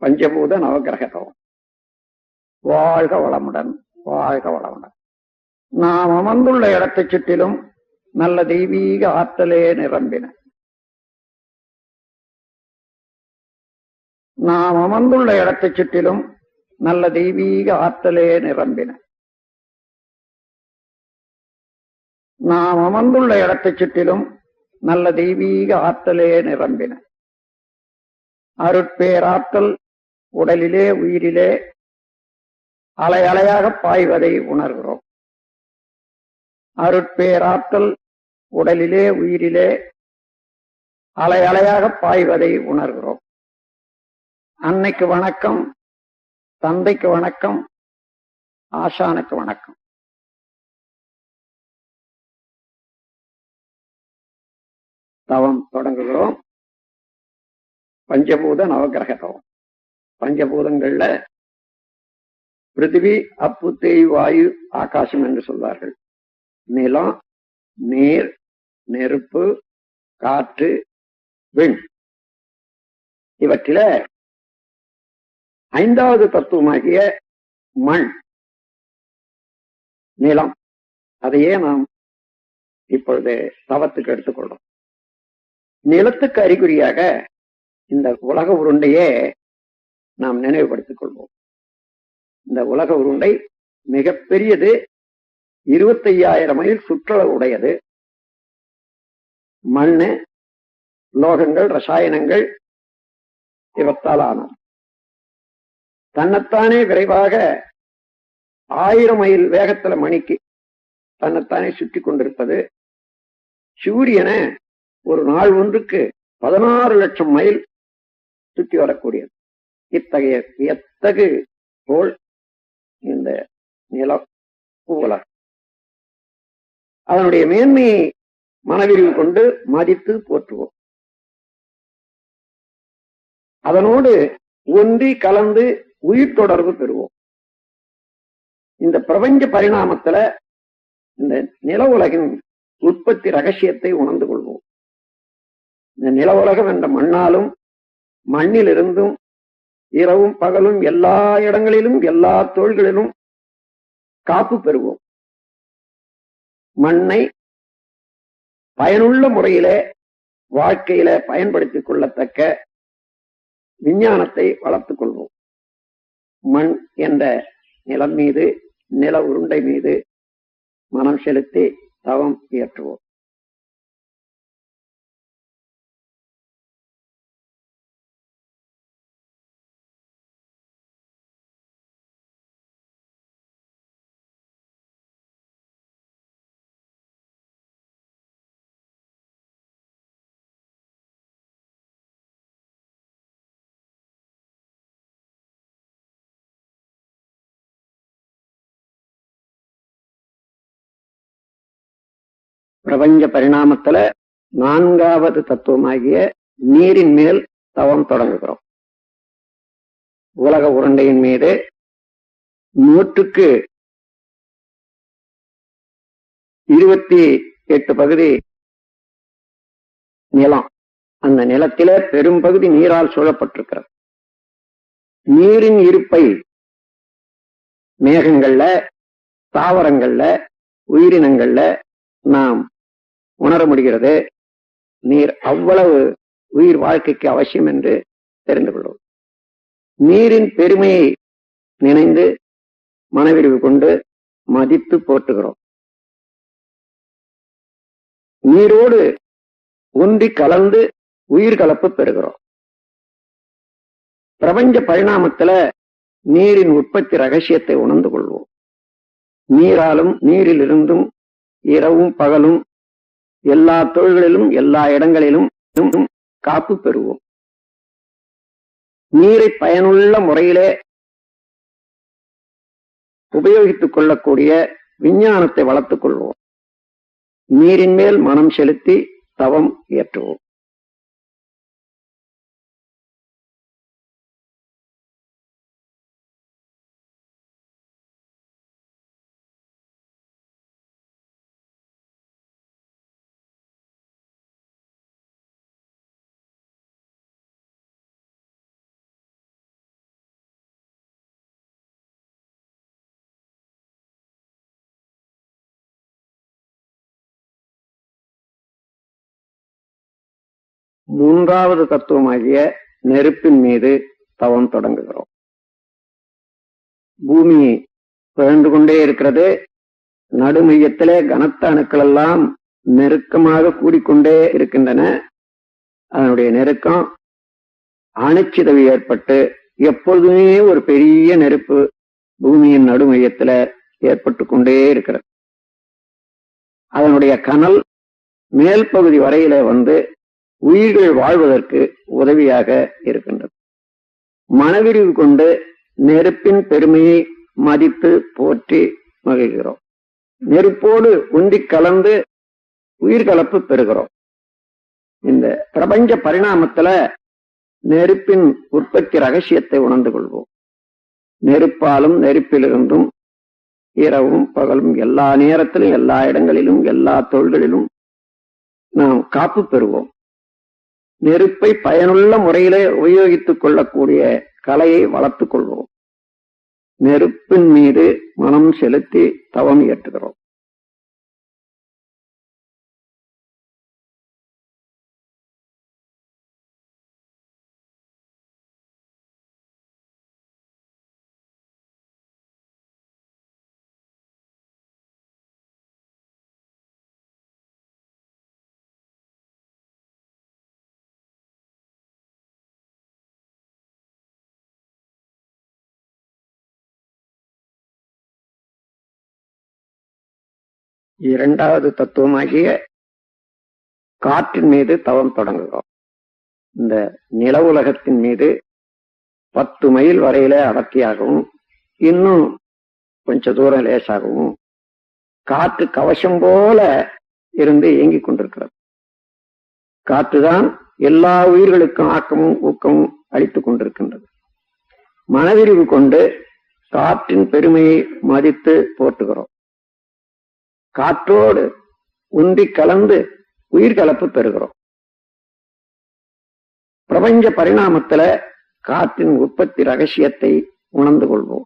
பஞ்சபூத நவகிரகம். வாழ்க வளமுடன், வாழ்க வளமுடன். நாம் அமர்ந்துள்ள இடத்தைச் சுற்றிலும் நல்ல தெய்வீக ஆற்றலே நிரம்பின. நாம் அமர்ந்துள்ள இடத்தைச் சுற்றிலும் நல்ல தெய்வீக ஆற்றலே நிரம்பின. நாம் அமர்ந்துள்ள இடத்தைச் சுற்றிலும் நல்ல தெய்வீக ஆற்றலே நிரம்பின. அருட்பேராற்றல் உடலிலே உயிரிலே அலை அலையாக பாய்வதை உணர்கிறோம். அருட்பேராற்றல் உடலிலே உயிரிலே அலை அலையாக பாய்வதை உணர்கிறோம். அன்னைக்கு வணக்கம், தந்தைக்கு வணக்கம், ஆசானுக்கு வணக்கம். தவம் தொடங்குகிறோம். பஞ்சபூத நவகிரக தவம். பஞ்சபூதங்கள்ல பிருத்திவி, அப்பு, தேய், வாயு, ஆகாசம் என்று சொல்வார்கள். நிலம், நீர், நெருப்பு, காற்று, விண். இவற்றில ஐந்தாவது தத்துவமாகிய மண், நிலம், அதையே நாம் இப்பொழுது தவத்துக்கு எடுத்துக்கொள்றோம். நிலத்துக்கு அறிகுறியாக இந்த உலக உருண்டையே நாம் நினைவுபடுத்திக் கொள்வோம். இந்த உலக உருண்டை மிகப்பெரியது, 25,000 மைல் சுற்றளவு உடையது. மண்ணு, லோகங்கள், ரசாயனங்கள் இவற்றால் ஆனது. தன்னைத்தானே விரைவாக 1000 மைல் வேகத்துல மணிக்கு தன்னைத்தானே சுற்றி கொண்டிருப்பது. சூரியனை ஒரு நாள் ஒன்றுக்கு 16 லட்சம் மைல் சுற்றி வரக்கூடியது. இத்தகைய வியத்தகு கோள் இந்த நிலம், உலகம். அதனுடைய மேன்மையை மனவிரிவு கொண்டு மதித்து போற்றுவோம். அதனோடு ஒன்றி கலந்து உயிர் தொடர்பு பெறுவோம். இந்த பிரபஞ்ச பரிணாமத்துல இந்த நில உலகின் உற்பத்தி ரகசியத்தை உணர்ந்து கொள்வோம். இந்த நில உலகம் என்ற மண்ணாலும் மண்ணிலிருந்தும் இரவும் பகலும் எல்லா இடங்களிலும் எல்லா தொழில்களிலும் காப்பு பெறுவோம். மண்ணை பயனுள்ள முறையிலே வாழ்க்கையில பயன்படுத்திக் கொள்ளத்தக்க விஞ்ஞானத்தை வளர்த்துக் கொள்வோம். மண் என்ற நிலம் மீது, நில உருண்டை மீது மனம் செலுத்தி தவம் இயற்றுவோம். பிரபஞ்ச பரிணாமத்துல 4வது தத்துவமாகிய நீரின் மேல் தவம் தொடங்குகிறோம். உலக உருண்டையின் மீது 100க்கு 28 பகுதி நிலம். அந்த நிலத்திலே பெரும் பகுதி நீரால் சூழப்பட்டிருக்கிறது. நீரின் இருப்பை மேகங்கள்ல, தாவரங்கள்ல, உயிரினங்கள்ல நாம் உணர முடிகிறது. நீர் அவ்வளவு உயிர் வாழ்க்கைக்கு அவசியம் என்று தெரிந்து கொள்வோம். நீரின் பெருமையை நினைந்து மனவிரிவு கொண்டு மதித்து போற்றுகிறோம். நீரோடு ஒன்றி கலந்து உயிர் கலப்பு பெறுகிறோம். பிரபஞ்ச பரிணாமத்துல நீரின் உற்பத்தி ரகசியத்தை உணர்ந்து கொள்வோம். நீராலும் நீரிலிருந்தும் இரவும் பகலும் எல்லா தொழில்களிலும் எல்லா இடங்களிலும் காப்பு பெறுவோம். நீரை பயனுள்ள முறையிலே உபயோகித்துக் கொள்ளக்கூடிய விஞ்ஞானத்தை வளர்த்துக் கொள்வோம். நீரின் மேல் மனம் செலுத்தி தவம் இயற்றுவோம். மூன்றாவது தத்துவமாகிய நெருப்பின் மீது தவம் தொடங்குகிறோம். பூமி பிறந்து கொண்டே இருக்கிறது. நடுமையத்திலே கனத்த அணுக்கள் எல்லாம் நெருக்கமாக கூடிக்கொண்டே இருக்கின்றன. அதனுடைய நெருக்கம் அணுச்சிதவு ஏற்பட்டு எப்பொழுதுமே ஒரு பெரிய நெருப்பு பூமியின் நடுமையத்துல ஏற்பட்டு கொண்டே இருக்கிறது. அதனுடைய கனல் மேல் பகுதி வரையில வந்து உயிர்கள் வாழ்வதற்கு உதவியாக இருக்கின்றது. மனவிரிவு கொண்டு நெருப்பின் பெருமையை மதித்து போற்றி மகிழ்கிறோம். நெருப்போடு உந்தி கலந்து உயிர்கலப்பு பெறுகிறோம். இந்த பிரபஞ்ச பரிணாமத்துல நெருப்பின் உற்பத்தி ரகசியத்தை உணர்ந்து கொள்வோம். நெருப்பாலும் நெருப்பிலிருந்தும் இரவும் பகலும் எல்லா நேரத்திலும் எல்லா இடங்களிலும் எல்லா தொழில்களிலும் நாம் காப்பு பெறுவோம். நெருப்பை பயனுள்ள முறையிலே உபயோகித்துக் கொள்ளக்கூடிய கலையை வளர்த்துக் கொள்வோம். நெருப்பின் மீது மனம் செலுத்தி தவம் இயற்றுகிறோம். இரண்டாவது தத்துவமாகிய காற்றின் மீது தவம் தொடங்குகிறோம். இந்த நில உலகத்தின் மீது 10 மைல் வரையில அடர்த்தியாகவும் இன்னும் கொஞ்ச தூரம் லேசாகவும் காற்று கவசம் போல இருந்து இயங்கிக் கொண்டிருக்கிறது. காற்றுதான் எல்லா உயிர்களுக்கும் ஆக்கமும் ஊக்கமும் அளித்துக் கொண்டிருக்கின்றது. மனவிரிவு கொண்டு காற்றின் பெருமையை மதித்து போற்றுகிறோம். காற்றோடு உந்தி கலந்து உயிர்கலப்பு பெறுகிறோம். பிரபஞ்ச பரிணாமத்துல காற்றின் உற்பத்தி ரகசியத்தை உணர்ந்து கொள்வோம்.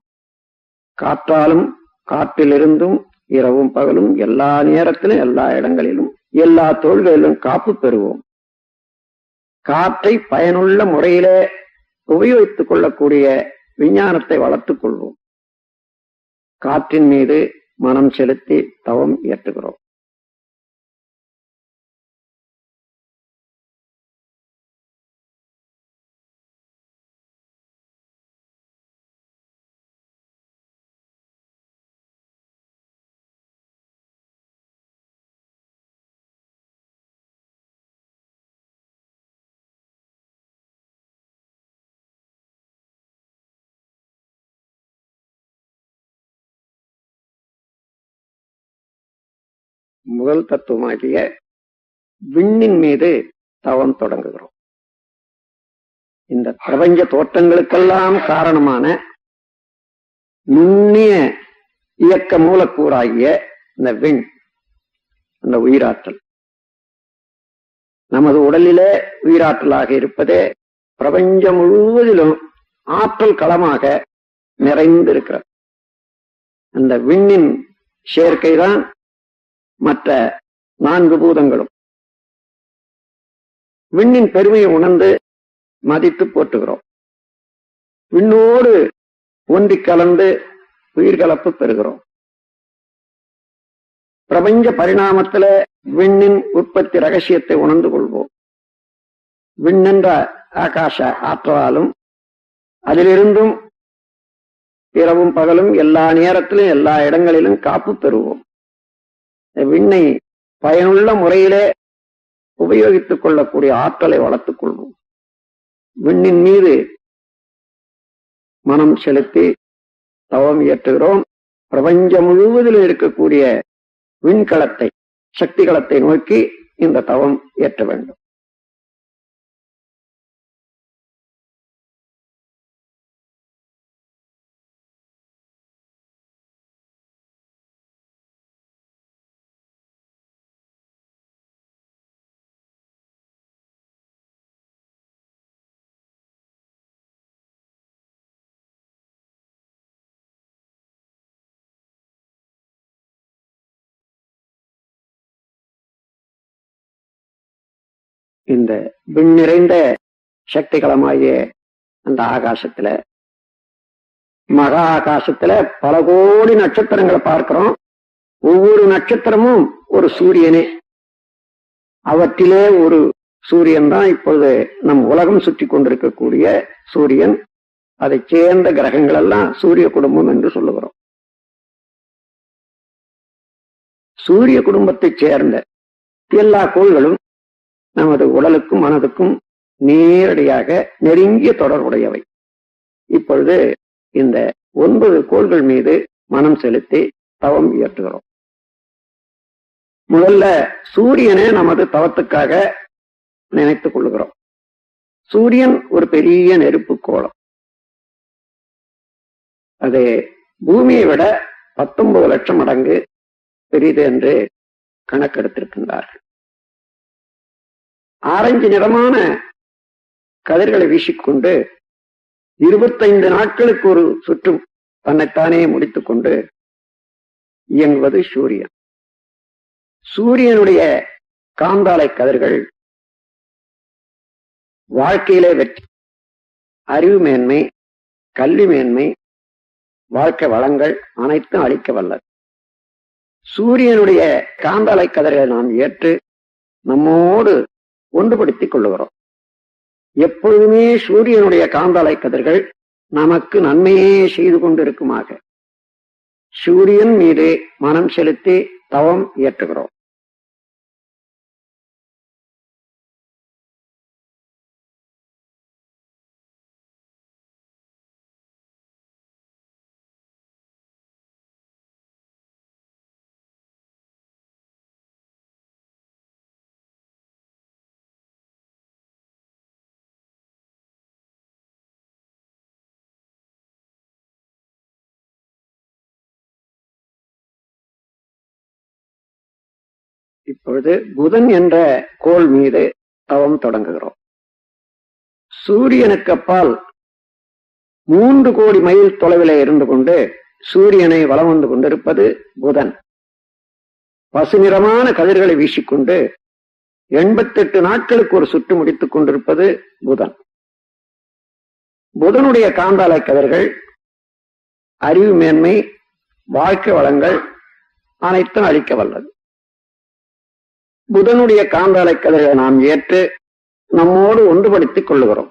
காற்றாலும் காற்றிலிருந்தும் இரவும் பகலும் எல்லா நேரத்திலும் எல்லா இடங்களிலும் எல்லா தொழில்களிலும் காப்பு பெறுவோம். காற்றை பயனுள்ள முறையிலே உபயோகித்துக் கொள்ளக்கூடிய விஞ்ஞானத்தை வளர்த்துக் கொள்வோம். காற்றின் மீது மனம் செலுத்தி தவம் இயற்றுகிறோம். முதல் தத்துவமாகிய விண்ணின் மீது தவம் தொடங்குகிறோம். இந்த பிரபஞ்ச தோற்றங்களுக்கெல்லாம் காரணமான நுண்ணிய இயக்க மூலக்கூறாகிய இந்த விண், அந்த உயிராற்றல் நமது உடலிலே உயிராற்றலாக இருப்பதே பிரபஞ்சம் முழுவதிலும் ஆற்றல் களமாக நிறைந்திருக்கிறது. அந்த விண்ணின் சேர்க்கைதான் மற்ற 4 பூதங்களும். விண்ணின் பெருமையை உணர்ந்து மதித்து போற்றுகிறோம். விண்ணோடு ஒன்றி கலந்து உயிர்கலப்பு பெறுகிறோம். பிரபஞ்ச பரிணாமத்தில விண்ணின் உற்பத்தி ரகசியத்தை உணர்ந்து கொள்வோம். விண்ணென்ற ஆகாச ஆற்றலாலும் அதிலிருந்தும் இரவும் பகலும் எல்லா நேரத்திலும் எல்லா இடங்களிலும் காப்பு பெறுவோம். விண்ணை பயனுள்ள முறையிலே உபயோகித்துக் கொள்ளக்கூடிய ஆற்றலை வளர்த்துக் கொள்வோம். விண்ணின் மீது மனம் செலுத்தி தவம் இயற்றுகிறோம். பிரபஞ்சம் முழுவதிலும் இருக்கக்கூடிய விண்கலத்தை, சக்தி களத்தை நோக்கி இந்த தவம் இயற்ற வேண்டும். இந்த விண் நிறைந்த சக்திகளமாகிய அந்த ஆகாசத்துல, மகா ஆகாசத்துல பல கோடி நட்சத்திரங்களை பார்க்கிறோம். ஒவ்வொரு நட்சத்திரமும் ஒரு சூரியனே. அவற்றிலே ஒரு சூரியன் தான் இப்பொழுது நம் உலகம் சுற்றி கொண்டிருக்கக்கூடிய சூரியன். அதை சேர்ந்த கிரகங்கள் எல்லாம் சூரிய குடும்பம் என்று சொல்லுகிறோம். சூரிய குடும்பத்தை சேர்ந்த எல்லா கோள்களும் நமது உடலுக்கும் மனதுக்கும் நேரடியாக நெருங்கிய தொடர்புடையவை. இப்பொழுது இந்த 9 கோள்கள் மீது மனம் செலுத்தி தவம் இயற்றுகிறோம். முதல்ல சூரியனை நமது தவத்துக்காக நினைத்துக் கொள்கிறோம். சூரியன் ஒரு பெரிய நெருப்பு கோளம். அது பூமியை விட 19 லட்சம் மடங்கு பெரிது என்று கணக்கெடுத்திருக்கின்றார்கள். ஆரஞ்சு நிறமான கதிர்களை வீசிக்கொண்டு 25 நாட்களுக்கு ஒரு சுற்றும் தன்னைத்தானே முடித்துக் கொண்டு இயங்குவது சூரியன். சூரியனுடைய காந்தாலை கதிர்கள் வாழ்க்கையிலே வெற்றி, அறிவு மேன்மை, கல்வி மேன்மை, வாழ்க்கை வளங்கள் அனைத்தும் அளிக்க வல்லது. சூரியனுடைய காந்தாலை கதிர்களை நாம் ஏற்று நம்மோடு ஒன்றுபடுத்திக் கொள்ளுகிறோம். எப்பொழுதுமே சூரியனுடைய காந்தாலை கதிர்கள் நமக்கு நன்மையே செய்து கொண்டிருக்குமாக சூரியன் மீது மனம் செலுத்தி தவம் இயற்றுகிறோம். இப்பொழுது புதன் என்ற கோள் மீது தவம் தொடங்குகிறோம். சூரியனுக்கு அப்பால் 3 கோடி மைல் தொலைவில் இருந்து கொண்டு சூரியனை வலம் வந்து கொண்டிருப்பது புதன். பசுநிறமான கதிர்களை வீசிக்கொண்டு 88 நாட்களுக்கு ஒரு சுற்று முடித்துக் கொண்டிருப்பது புதன். புதனுடைய காந்தாலை கதிர்கள் அறிவு மேன்மை, வாழ்க்கை வளங்கள் அனைத்தும் அளிக்க வல்லது. புதனுடைய காந்தாலை கதிர்களை நாம் ஏற்று நம்மோடு ஒன்றுபடுத்திக் கொள்ளுகிறோம்.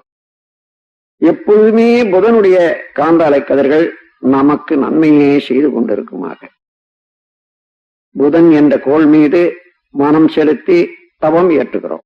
எப்பொழுதுமே புதனுடைய காந்தாலை கதிர்கள் நமக்கு நன்மையே செய்து கொண்டிருக்குமாக புதன் என்ற கோள் மீது மனம் செலுத்தி தவம் இயற்றுகிறோம்.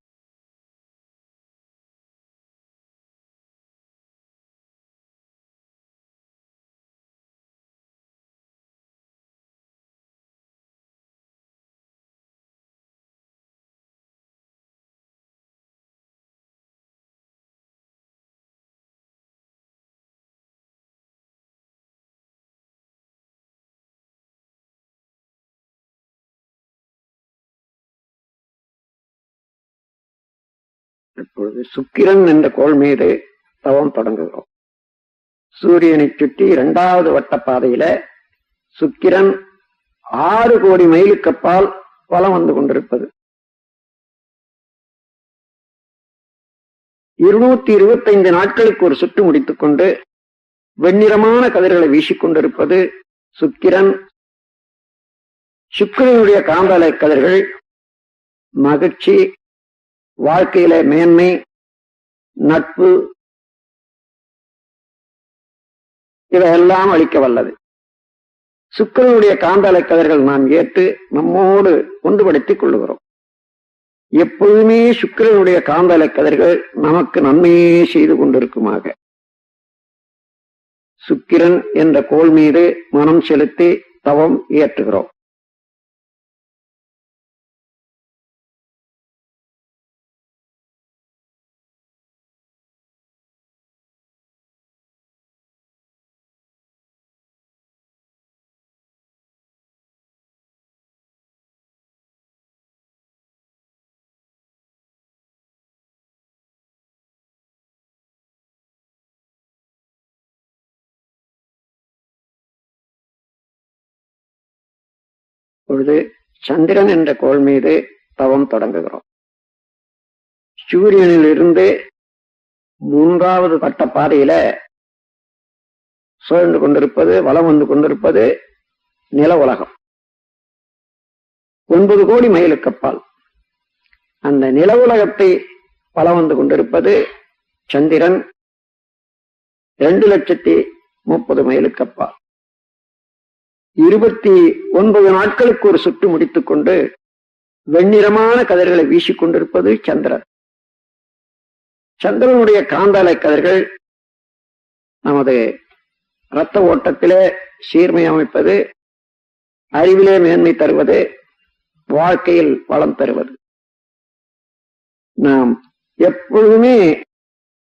இப்பொழுது சுக்கிரன் என்ற கோள் மீது தவம் தொடங்குகிறோம். சூரியனை சுற்றி 2வது வட்ட பாதையில சுக்கிரன் 6 கோடி மைலுக்கு அப்பால் வலம் வந்து கொண்டிருப்பது. 225 நாட்களுக்கு ஒரு சுற்று முடித்துக் கொண்டு வெண்ணிறமான கதிர்களை வீசிக்கொண்டிருப்பது சுக்கிரன். சுக்கிரனுடைய காந்தாலை கதிர்கள் மகிழ்ச்சி, வாழ்க்கையில மேன்மை, நட்பு இவையெல்லாம் அளிக்க வல்லது. சுக்கிரனுடைய காந்தாலை கதிர்கள் நாம் ஏற்று நம்மோடு ஒன்றுபடுத்திக் கொள்ளுகிறோம். எப்பொழுதுமே சுக்கிரனுடைய காந்தாலை கதிர்கள் நமக்கு நன்மையே செய்து கொண்டிருக்குமாக சுக்கிரன் என்ற கோள் மீது மனம் செலுத்தி தவம் இயற்றுகிறோம். பொழுது சந்திரன் என்ற கோள் மீது தவம் தொடங்குகிறோம். சூரியனில் இருந்து 3வது வட்ட பாதையில சுழன்று கொண்டிருப்பது, வலம் வந்து கொண்டிருப்பது நில உலகம். 9 கோடி மைலுக்கு அப்பால் அந்த நில உலகத்தை வலம் வந்து கொண்டிருப்பது சந்திரன் 2,30,030 மைலுக்கு அப்பால். 29 நாட்களுக்கு ஒரு சுற்று முடித்துக் கொண்டு வெண்ணிறமான கதிர்களை வீசிக்கொண்டிருப்பது சந்திரன். சந்திரனுடைய காந்தாலை கதிர்கள் நமது இரத்த ஓட்டத்திலே சீர்மை அமைப்பது, அறிவிலே மேன்மை தருவது, வாழ்க்கையில் வளம் தருவது. நாம் எப்பொழுதுமே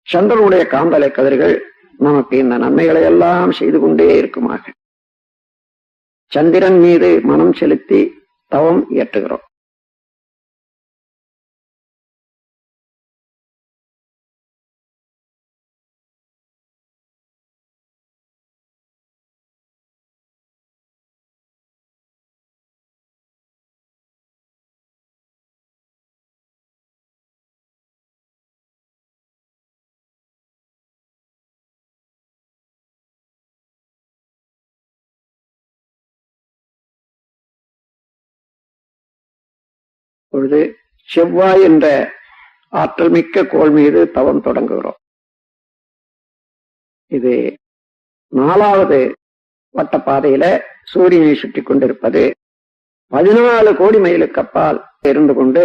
சந்திரனுடைய காந்தலை கதிர்கள் நமக்கு இந்த நன்மைகளை எல்லாம் செய்து கொண்டே இருக்குமாக சந்திரன் மீது மனம் செலுத்தி தவம் இயற்றுகிறோம். பொழுது செவ்வாய் என்ற ஆற்றல் மிக்க கோள் மீது தவம் தொடங்குகிறோம். இது 4வது வட்ட பாதையில சூரியனை சுற்றி கொண்டிருப்பது 14 கோடி மைலுக்கு அப்பால் இருந்து கொண்டு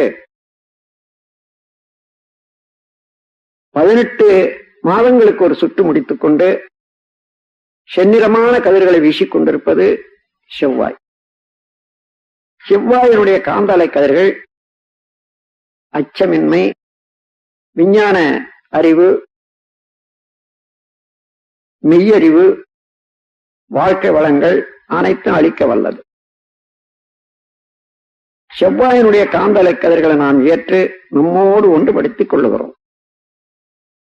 18 மாதங்களுக்கு ஒரு சுற்று முடித்துக் கொண்டு செந்நிறமான கதிர்களை வீசிக்கொண்டிருப்பது செவ்வாய். செவ்வாயினுடைய காந்தாலை கதிர்கள் அச்சமின்மை, விஞ்ஞான அறிவு, மெய்யறிவு, வாழ்க்கை வளங்கள் அனைத்தும் அளிக்க வல்லது. செவ்வாயினுடைய காந்தலை கதிர்களை நாம் ஏற்று நம்மோடு ஒன்றுபடுத்திக் கொள்ளுகிறோம்.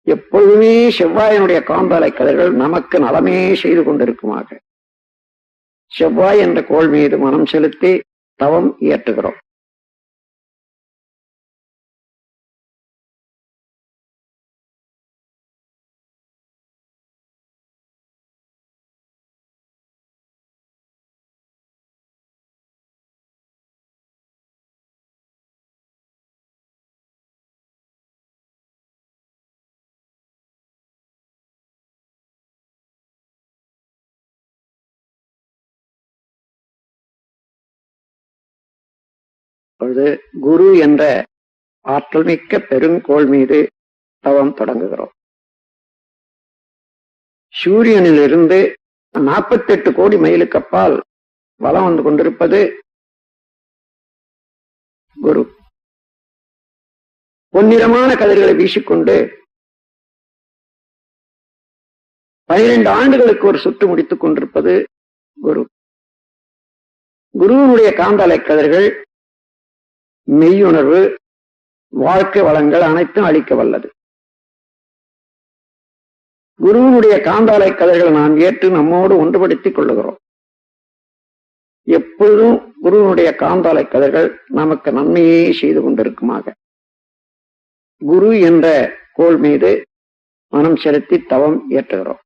எப்பொழுதுமே செவ்வாயினுடைய காந்தலை கதிர்கள் நமக்கு நலமே செய்து கொண்டிருக்குமாக செவ்வாய் என்ற கோள் மீது மனம் செலுத்தி தவம் இயற்றுகிறோம். அப்பொழுது குரு என்ற ஆற்றல் மிக்க பெருங்கோள் மீது தவம் தொடங்குகிறோம். சூரியனில் இருந்து 48 கோடி மைலுக்கு அப்பால் வலம் வந்து கொண்டிருப்பது குரு. பொன்னிறமான கதிர்களை வீசிக்கொண்டு 12 ஆண்டுகளுக்கு ஒரு சுற்று முடித்துக் கொண்டிருப்பது குரு. குருவினுடைய காந்தலை கதிர்கள் மெய்யுணர்வு, வாழ்க்கை வளங்கள் அனைத்தும் அளிக்க வல்லது. குருவினுடைய காந்தாலை கதிர்களை நாம் ஏற்று நம்மோடு ஒன்றுபடுத்திக் கொள்ளுகிறோம். எப்பொழுதும் குருவினுடைய காந்தாலை கதிர்கள் நமக்கு நன்மையே செய்து கொண்டிருக்குமாக குரு என்ற கோள் மீது மனம் செலுத்தி தவம் இயற்றுகிறோம்.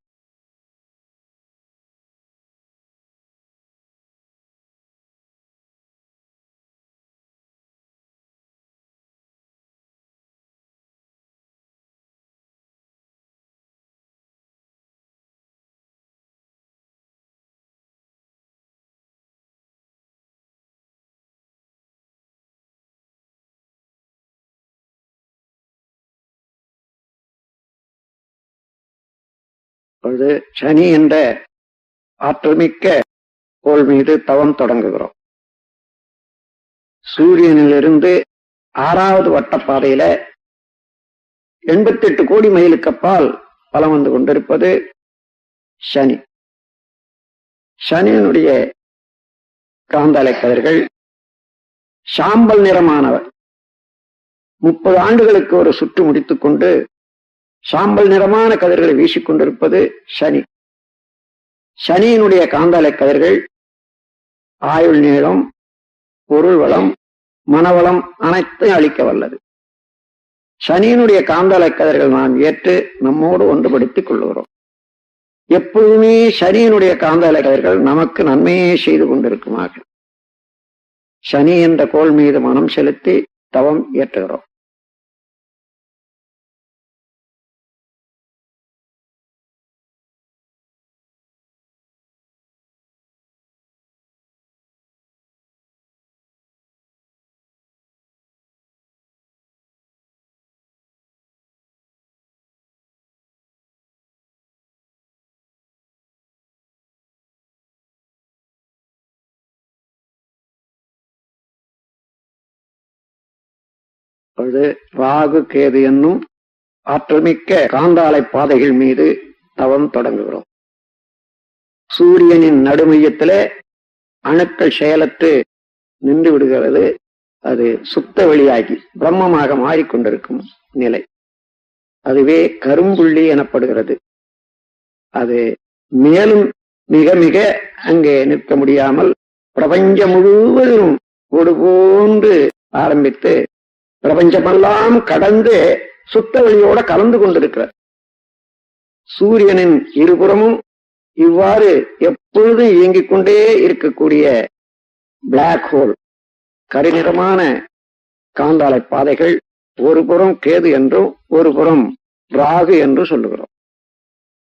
அப்பொழுது சனி என்ற ஆற்றல் மிக்க கோள் மீது தவம் தொடங்குகிறோம். சூரியனிலிருந்து 6வது வட்டப்பாதையில 88 கோடி மைலுக்கு அப்பால் பலம் வந்து கொண்டிருப்பது சனி. சனியினுடைய காந்தலை கதிர்கள் சாம்பல் நிறமானவர். 30 ஆண்டுகளுக்கு ஒரு சுற்று முடித்துக் கொண்டு சாம்பல் நிறமான கதிர்களை வீசிக்கொண்டிருப்பது சனி. சனியினுடைய காந்தலை கதிர்கள் ஆயுள் நீளம், பொருள் வளம், மனவளம் அனைத்தையும் அளிக்க வல்லது. சனியினுடைய காந்தலை கதிர்கள் நாம் ஏற்று நம்மோடு ஒன்றுபடுத்திக் கொள்ளுகிறோம். எப்பொழுதுமே சனியினுடைய காந்தலை கதிர்கள் நமக்கு நன்மையே செய்து கொண்டிருக்குமாக சனி என்ற கோள் மீது மனம் செலுத்தி தவம் ஏற்றுகிறோம். ராகு கேது என்னும் ஆற்றல்மிக்க காந்தாலை பாதைகள் மீது தவம் தொடங்குகிறோம். சூரியனின் நடுமையத்திலே அணுக்கள் செயலற்று நின்று விடுகிறது. அது சுத்த வெளியாகி பிரம்மமாக மாறிக்கொண்டிருக்கும் நிலை, அதுவே கரும்புள்ளி எனப்படுகிறது. அது மேலும் மிக மிக அங்கே நிற்க முடியாமல் பிரபஞ்சம் முழுவதும் ஒரு போன்று ஆரம்பித்து பிரபஞ்சமெல்லாம் கடந்து சுத்த வெளியோட கலந்து கொண்டிருக்கிறார். சூரியனின் இருபுறமும் இவ்வாறு எப்பொழுதும் இயங்கிக் கொண்டே இருக்கக்கூடிய பிளாக் ஹோல், கருநிறமான காந்தாலை பாதைகள், ஒரு புறம் கேது என்றும் ஒரு புறம் ராகு என்று சொல்லுகிறோம்.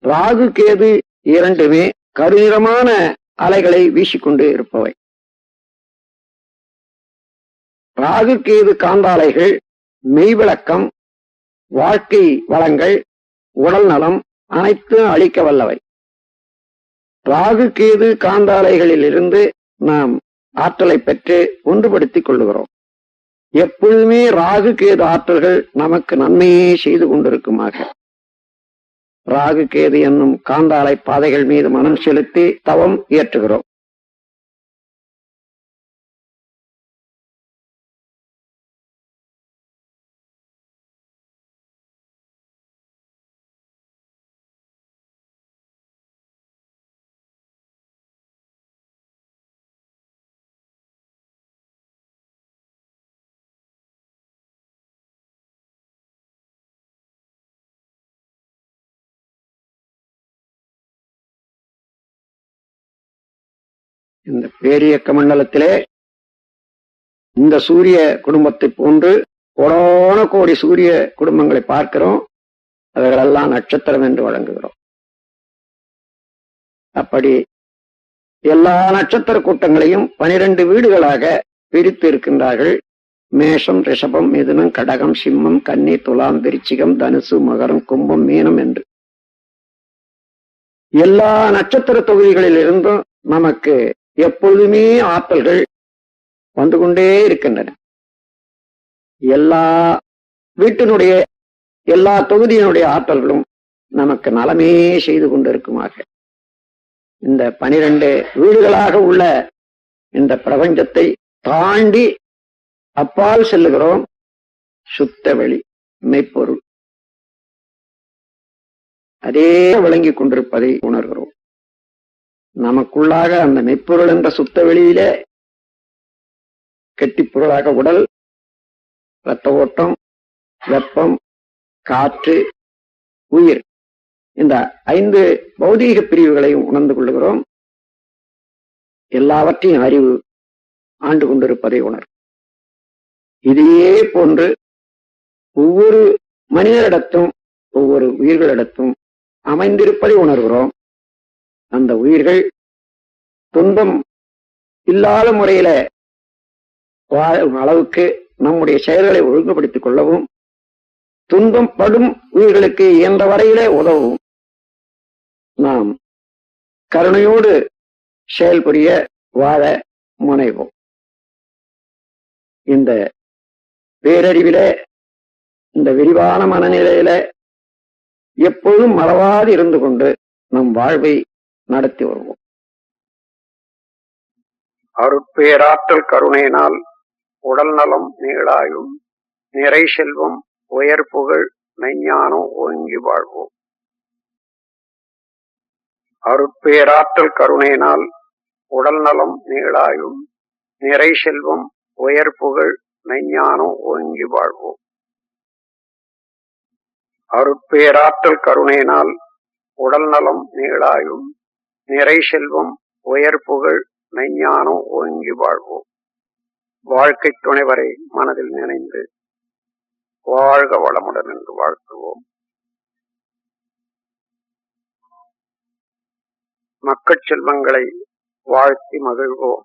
ராகு கேது இரண்டுமே கருநிறமான அலைகளை வீசிக்கொண்டு இருப்பவை. ராகு கேது காந்தாலைகள் மெய்விளக்கம், வாழ்க்கை வளங்கள், உடல் நலம் அனைத்தும் அளிக்க வல்லவை. ராகு கேது காந்தாலைகளில் இருந்து நாம் ஆற்றலை பெற்று ஒன்றுபடுத்திக் கொள்ளுகிறோம். எப்பொழுதுமே ராகு கேது ஆற்றல்கள் நமக்கு நன்மையே செய்து கொண்டிருக்குமாக ராகு கேது என்னும் காந்தாலை பாதைகள் மீது மனம் செலுத்தி தவம் இயற்றுகிறோம். இந்த பேரியக்க மண்டலத்திலே இந்த சூரிய குடும்பத்தை போன்று கோடான கோடி சூரிய குடும்பங்களை பார்க்கிறோம். அவர்களெல்லாம் நட்சத்திரம் என்று வழங்குகிறோம். அப்படி எல்லா நட்சத்திர கூட்டங்களையும் 12 வீடுகளாக பிரித்து இருக்கின்றார்கள். மேஷம், ரிஷபம், மிதுனம், கடகம், சிம்மம், கன்னி, துலாம், விருச்சிகம், தனுசு, மகரம், கும்பம், மீனம் என்று எல்லா நட்சத்திர தொகுதிகளில் இருந்தும் நமக்கு எப்பொழுதுமே ஆற்றல்கள் வந்து கொண்டே இருக்கின்றன. எல்லா வீட்டினுடைய எல்லா தொகுதியினுடைய ஆற்றல்களும் நமக்கு நலமே செய்து கொண்டிருக்குமாக இந்த 12 வீடுகளாக உள்ள இந்த பிரபஞ்சத்தை தாண்டி அப்பால் செல்லுகிறோம். சுத்த வெளி மெய்ப்பொருள் அதே விளங்கிக் கொண்டிருப்பதை உணர்கிறோம். நமக்குள்ளாக அந்த மெய்ப்பொருள் என்ற சுத்த வெளியில கெட்டிப்பொருளாக உடல், இரத்த ஓட்டம், வெப்பம், காற்று, உயிர், இந்த 5 பௌதீக பிரிவுகளையும் உணர்ந்து கொள்ளுகிறோம். எல்லாவற்றையும் அறிவு ஆண்டு கொண்டிருப்பதை உணர். இதையே போன்று ஒவ்வொரு மனிதரிடத்தும் ஒவ்வொரு உயிர்களிடத்தும் அமைந்திருப்பதை உணர்கிறோம். அந்த உயிர்கள் துன்பம் இல்லாத முறையில வாழும் அளவுக்கு நம்முடைய செயல்களை ஒழுங்குபடுத்திக் கொள்ளவும், துன்பம் படும் உயிர்களுக்கு இயன்ற வரையிலே உதவும் நாம் கருணையோடு செயல்புரிய வாழ முனைவோம். இந்த பேரறிவில, இந்த விரிவான மனநிலையில எப்பொழுதும் மறவாது இருந்து கொண்டு நம் வாழ்வை நடத்தி வருவோம். அருட்பேராற்றல் கருணையினால் உடல் நலம், நீளாயும், நிறை செல்வம், உயர் புகழ், மெய்ஞானம் ஓங்கி வாழ்வோம். அருட்பேராற்றல் கருணையினால் உடல் நலம், நீளாயும், நிறை செல்வம், உயர் புகழ், மெய்ஞானம் ஓங்கி வாழ்வோம். அருட்பேராற்றல் கருணையினால் உடல் நலம், நீளாயும், நிறை செல்வம், உயர் புகழ், மெஞ்ஞானம் ஓங்கி வாழ்வோம். வாழ்க்கை துணைவரை மனதில் நினைந்து வாழ்க வளமுடன் என்று வாழ்த்துவோம். மக்கட் செல்வங்களை வாழ்த்தி மகிழ்வோம்.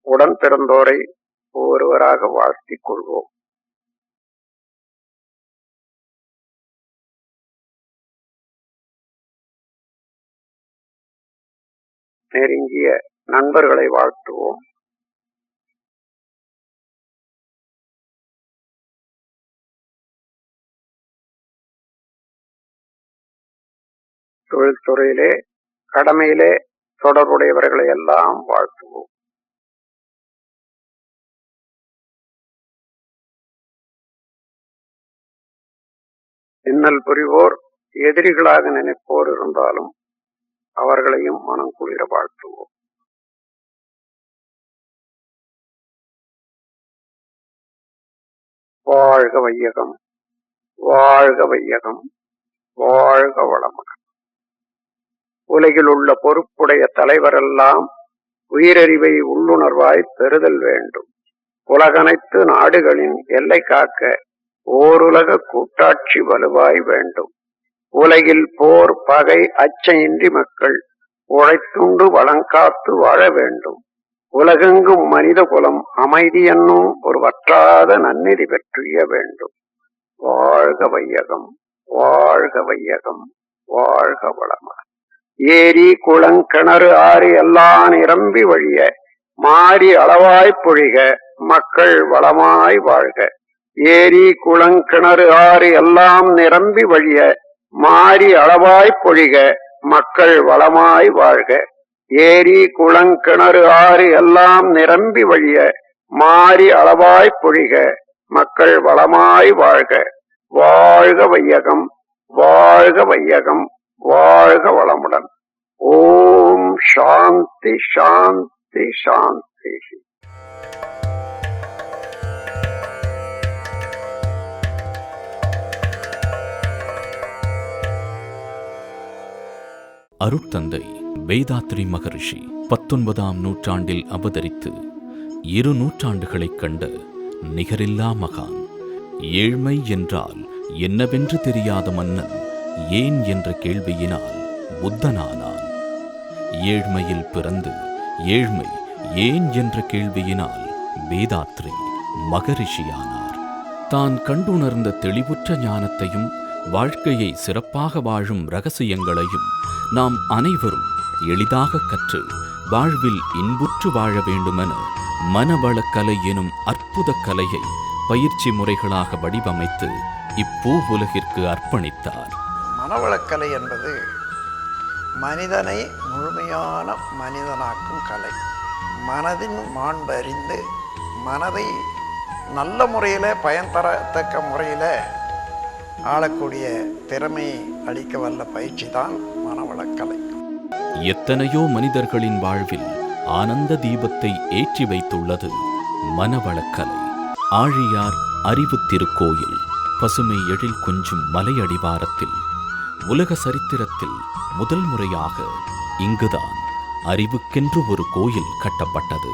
உடன் பிறந்தோரை ஒருவராக வாழ்த்திக் கொள்வோம். நெருங்கிய நண்பர்களை வாழ்த்துவோம். தொழில்துறையிலே, கடமையிலே தொடர்புடையவர்களை எல்லாம் வாழ்த்துவோம். இன்னல் புரிவோர், எதிரிகளாக நினைப்போர் இருந்தாலும் அவர்களையும் மனம் குளிர வாழ்த்துவோம். வாழ்க வையகம், வாழ்க வையகம், வாழ்க வளமுடன். உலகில் உள்ள பொறுப்புடைய தலைவரெல்லாம் உயிரறிவை உள்ளுணர்வாய் பெறுதல் வேண்டும். உலகனைத்து நாடுகளின் எல்லை காக்க ஓருலக கூட்டாட்சி வலுவாய் வேண்டும். உலகில் போர், பகை, அச்சமின்றி மக்கள் உழைத்துண்டு வளங்காத்து வாழ வேண்டும். உலகெங்கும் மனித குலம் அமைதி என்னும் ஒரு வற்றாத நன்னிதி பெற்றிய வேண்டும். வாழ்க வையகம், வாழ்க வையகம், வாழ்க வளமுடன். ஏரி, குளங்கிணறு, ஆறு எல்லாம் நிரம்பி வழிய மாறி அளவாய் பொழிக, மக்கள் வளமாய் வாழ்க. ஏரி, குளங்கிணறு, ஆறு எல்லாம் நிரம்பி வழிய மாறி அளவாய் பொழிக, மக்கள் வளமாய் வாழ்க. ஏரி, குளங்கிணறு, ஆறு எல்லாம் நிரம்பி வழிய மாறி அளவாய் பொழிக, மக்கள் வளமாய் வாழ்க. வாழ்க வையகம், வாழ்க வையகம், வாழ்க வளமுடன். ஓம் சாந்தி சாந்தி சாந்தி. அருட்தந்தை வேதாத்ரி மகரிஷி 19ஆம் நூற்றாண்டில் அவதரித்து 2 நூற்றாண்டுகளைக் கண்ட நிகரில்லா மகான். ஏழ்மை என்றால் என்னவென்று தெரியாத மன்னன் ஏன் என்ற கேள்வியினால் புத்தனானான். ஏழ்மையில் பிறந்து ஏழ்மை ஏன் என்ற கேள்வியினால் வேதாத்ரி மகரிஷியானார். தான் கண்டுணர்ந்த தெளிவுற்ற ஞானத்தையும் வாழ்க்கையை சிறப்பாக வாழும் இரகசியங்களையும் நாம் அனைவரும் எளிதாக கற்று வாழ்வில் இன்புற்று வாழ வேண்டுமென மனவளக்கலை எனும் அற்புத கலையை பயிற்சி முறைகளாக வடிவமைத்து இப்பூ உலகிற்கு அர்ப்பணித்தார். மனவளக்கலை என்பது மனிதனை முழுமையான மனிதனாக்கும் கலை. மனதின் மாண்பு அறிந்து மனதை நல்ல முறையில் பயன் தரத்தக்க முறையில் ஆளக்கூடிய திறமை அளிக்க வல்ல பயிற்சி தான் மனவளக்கலை. எத்தனையோ மனிதர்களின் வாழ்வில் ஆனந்த தீபத்தை ஏற்றி வைத்துள்ளது மனவளக்கலை. ஆழியார் அறிவு திருக்கோயில் பசுமை எழில் கொஞ்சும் மலையடிவாரத்தில் உலக சரித்திரத்தில் முதல் முறையாக இங்குதான் அறிவுக்கென்று ஒரு கோயில் கட்டப்பட்டது.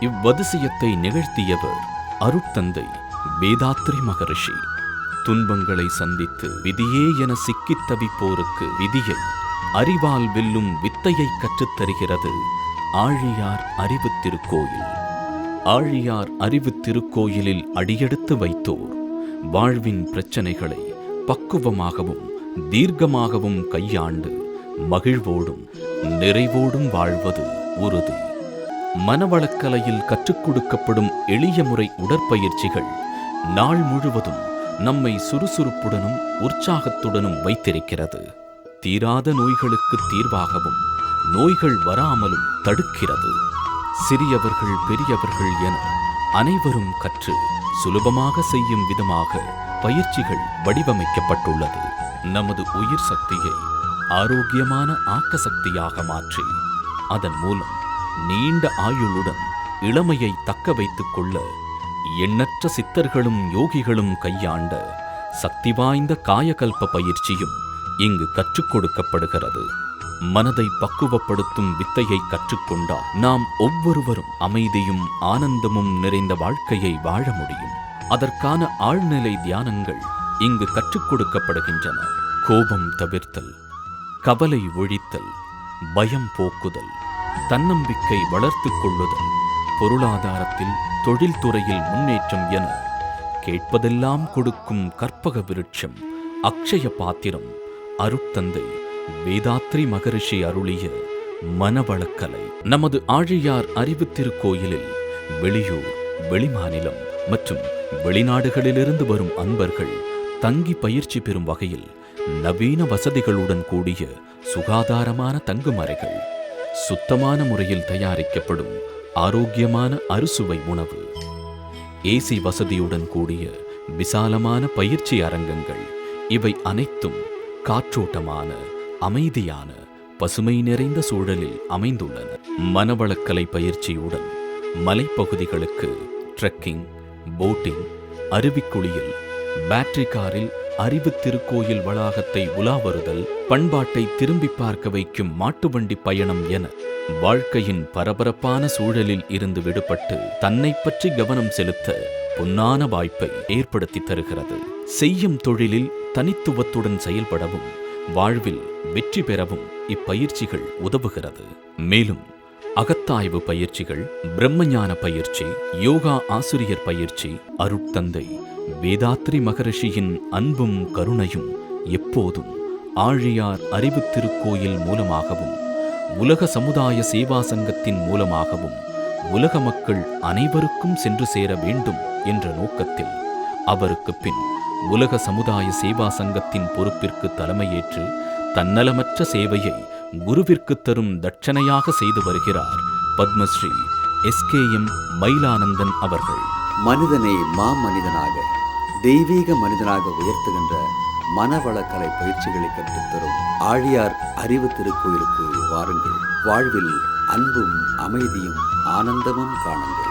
இவ்வதிசயத்தை நிகழ்த்தியவர் அருட்தந்தை வேதாத்ரி மகரிஷி. துன்பங்களை சந்தித்து விதியே என சிக்கித் தவிப்போருக்கு விதியை அறிவால் வெல்லும் வித்தையை கற்றுத்தருகிறது ஆழியார் அறிவு திருக்கோயில். ஆழியார் அறிவு திருக்கோயிலில் அடியெடுத்து வைத்தோர் வாழ்வின் பிரச்சனைகளை பக்குவமாகவும் தீர்க்கமாகவும் கையாண்டு மகிழ்வோடும் நிறைவோடும் வாழ்வது உறுதி. மனவளக்கலையில் கற்றுக் கொடுக்கப்படும் எளிய முறை உடற்பயிற்சிகள் நாள் முழுவதும் நம்மை சுறுசுறுப்புடனும் உற்சாகத்துடனும் வைத்திருக்கிறது. தீராத நோய்களுக்கு தீர்வாகவும் நோய்கள் வராமலும் தடுக்கிறது. சிறியவர்கள் பெரியவர்கள் என அனைவரும் கற்று சுலபமாக செய்யும் விதமாக பயிற்சிகள் வடிவமைக்கப்பட்டுள்ளது. நமது உயிர் சக்தியை ஆரோக்கியமான ஆக்க சக்தியாக மாற்றி அதன் மூலம் நீண்ட ஆயுளுடன் இளமையை தக்க வைத்துக் கொள்ள எண்ணற்ற சித்தர்களும் யோகிகளும் கையாண்ட சக்தி வாய்ந்த காயகல்ப பயிற்சியும் இங்கு கற்றுக் கொடுக்கப்படுகிறது. மனதை பக்குவப்படுத்தும் வித்தையை கற்றுக்கொண்டால் நாம் ஒவ்வொருவரும் அமைதியும் ஆனந்தமும் நிறைந்த வாழ்க்கையை வாழ முடியும். அதற்கான ஆழ்நிலை தியானங்கள் இங்கு கற்றுக் கொடுக்கப்படுகின்றன. கோபம் தவிர்த்தல், கவலை ஒழித்தல், பயம் போக்குதல், தன்னம்பிக்கை வளர்த்துக் கொள்ளுதல், பொருளாதாரத்தில் தொழில்துறையில் முன்னேற்றம் என கேட்பதெல்லாம் கொடுக்கும் கற்பக விருட்சம் அக்ஷய பாத்திரம் அருட்தந்தை வேதாத்ரி மகரிஷி அருளிய மனவளக்கலை. நமது ஆழியார் அறிவு திருக்கோயிலில் வெளியூர், வெளிமாநிலம் மற்றும் வெளிநாடுகளிலிருந்து வரும் அன்பர்கள் தங்கி பயிற்சி பெறும் வகையில் நவீன வசதிகளுடன் கூடிய சுகாதாரமான தங்குமறைகள், சுத்தமான முறையில் தயாரிக்கப்படும் ஆரோக்கியமான அறுசுவை உணவு, ஏசி வசதியுடன் கூடிய விசாலமான பயிற்சி அரங்கங்கள், இவை அனைத்தும் காற்றோட்டமான அமைதியான பசுமை நிறைந்த சூழலில் அமைந்துள்ளன. மனவளக்கலை பயிற்சியுடன் மலைப்பகுதிகளுக்கு ட்ரெக்கிங், போட்டிங், அருவிக்குளியல், பேட்டரி காரில் அறிவு திருக்கோயில் வளாகத்தை உலா வருதல், பண்பாட்டை திரும்பி பார்க்க வைக்கும் மாட்டுவண்டி பயணம் என வாழ்க்கையின் பரபரப்பான சூழலில் இருந்து விடுபட்டு தன்னை பற்றி கவனம் செலுத்த பொன்னான வாய்ப்பை ஏற்படுத்தி தருகிறது. செய்யும் தொழிலில் தனித்துவத்துடன் செயல்படவும் வாழ்வில் வெற்றி பெறவும் இப்பயிற்சிகள் உதவுகிறது. மேலும் அகத்தாய்வு பயிற்சிகள், பிரம்மஞான பயிற்சி, யோகா ஆசிரியர் பயிற்சி, அருட்தந்தை வேதாத்ரி மகரிஷியின் அன்பும் கருணையும் எப்போதும் ஆழியார் அறிவு திருக்கோயில் மூலமாகவும் உலக சமுதாய சேவா சங்கத்தின் மூலமாகவும் உலக மக்கள் அனைவருக்கும் சென்று சேர வேண்டும் என்ற நோக்கத்தில் அவருக்கு பின் உலக சமுதாய சேவா சங்கத்தின் பொறுப்பிற்கு தலைமையேற்று தன்னலமற்ற சேவையை குருவிற்கு தரும் தட்சணையாக செய்து வருகிறார் பத்மஸ்ரீ SKM மயிலானந்தன் அவர்கள். மனிதனை மாமனிதனாக, தெய்வீக மனிதனாக உயர்த்துகின்ற மனவளக்கலை பயிற்சிகளை கற்றுத்தரும் ஆழியார் அறிவு திருக்கோயிலுக்கு வாருங்கள். வாழ்வில் அன்பும் அமைதியும் ஆனந்தமும் காணுங்கள்.